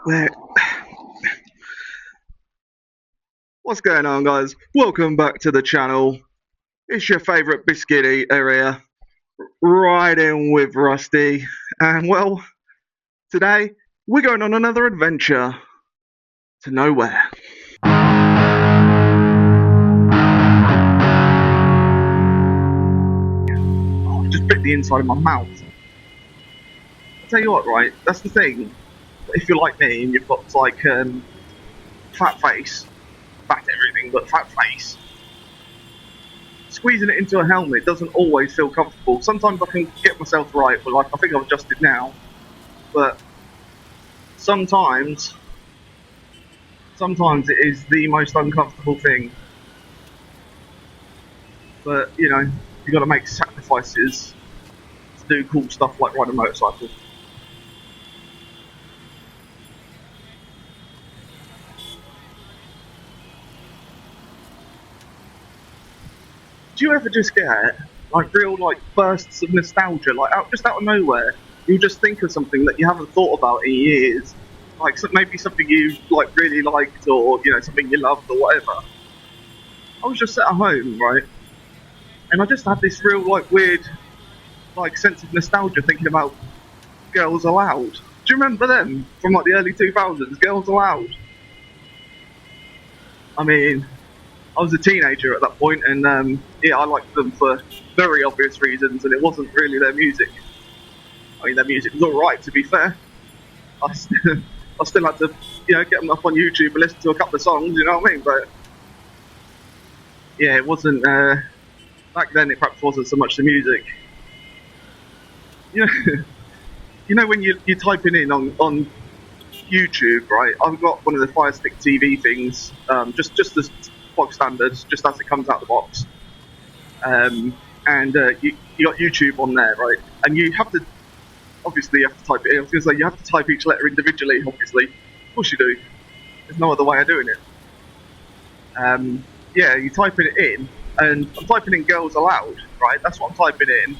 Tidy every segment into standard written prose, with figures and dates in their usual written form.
Where? What's going on, guys? Welcome back to the channel. It's your favourite biscuit eater here, riding with Rusty. And well, today we're going on another adventure to nowhere. Oh, I just bit the inside of my mouth. I'll tell you what, right? That's the thing. If you're like me and you've got like fat face, fat everything, but fat face. Squeezing it into a helmet doesn't always feel comfortable. Sometimes I can get myself right, but like I think I've adjusted now. But sometimes it is the most uncomfortable thing. But you know, you got to make sacrifices to do cool stuff like ride a motorcycle. Do you ever just get like real like bursts of nostalgia, like just out of nowhere? You just think of something that you haven't thought about in years, like maybe something you like really liked, or you know something you loved or whatever. I was just sat at home, right, and I just had this real like weird like sense of nostalgia thinking about Girls Aloud. Do you remember them from like the early 2000s? Girls Aloud. I mean, I was a teenager at that point, and yeah, I liked them for very obvious reasons, and it wasn't really their music. I mean, their music was all right, to be fair. I still had to, you know, get them up on YouTube and listen to a couple of songs. You know what I mean? But yeah, it wasn't. Back then, it perhaps wasn't so much the music. You know, you know when you're typing in on YouTube, right? I've got one of the Fire Stick TV things, just as box standards, just as it comes out of the box. And you got YouTube on there, right? And you have to, obviously, you have to type it in. I was going to say, you have to type each letter individually, obviously. Of course you do. There's no other way of doing it. Yeah, you type it in, and I'm typing in Girls Aloud, right? That's what I'm typing in,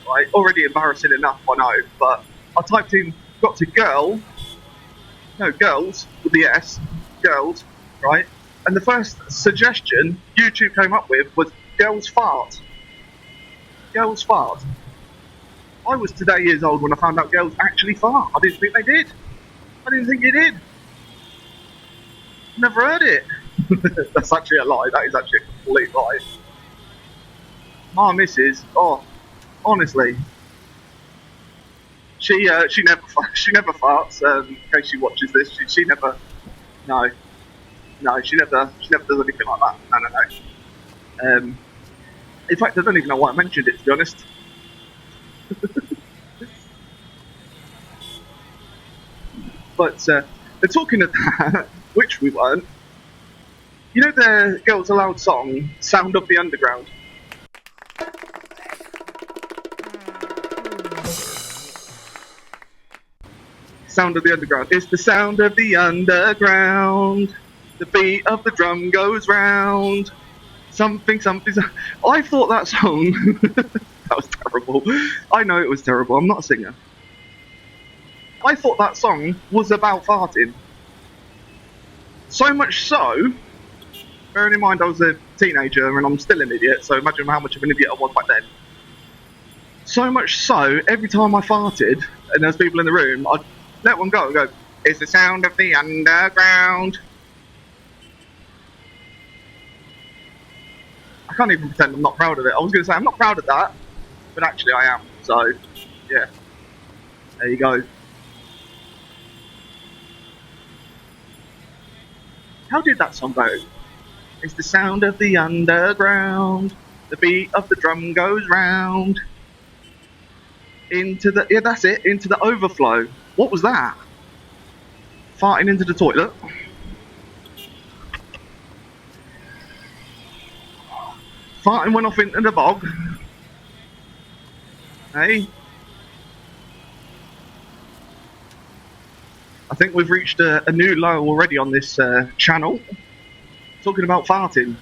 right? Already embarrassing enough, I know, but I typed in, got to girls, with the S, girls, right? And the first suggestion YouTube came up with was girls fart. Girls fart. I was today years old when I found out girls actually fart. I didn't think they did. I didn't think you did. Never heard it. That's actually a lie. That is actually a complete lie. My missus, oh, honestly, she never farts. In case she watches this, she never, no, she never does anything like that. No. In fact, I don't even know why I mentioned it, to be honest. But they're talking of that, which we weren't. You know the Girls Aloud song, Sound of the Underground? Sound of the Underground. It's the sound of the underground. The beat of the drum goes round. Something. I thought that song, that was terrible. I know it was terrible. I'm not a singer. I thought that song was about farting. So much so, bearing in mind I was a teenager and I'm still an idiot, so imagine how much of an idiot I was back then. So much so, every time I farted and there's people in the room, I'd let one go and go, it's the sound of the underground. I can't even pretend I'm not proud of it. I was going to say I'm not proud of that, but actually I am. So, yeah, there you go. How did that song go? It's the sound of the underground. The beat of the drum goes round. Yeah, that's it. Into the overflow. What was that? Farting into the toilet. Farting went off into the bog. Hey? I think we've reached a new low already on this channel. Talking about farting.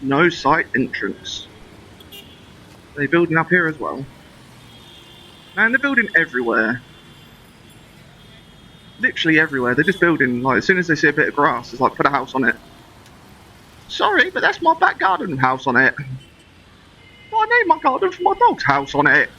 No site entrance. Are they building up here as well? Man, they're building everywhere. Literally everywhere. They're just building, like, as soon as they see a bit of grass, it's like, put a house on it. Sorry, but that's my back garden, house on it. Well, I named my garden for my dog's house on it.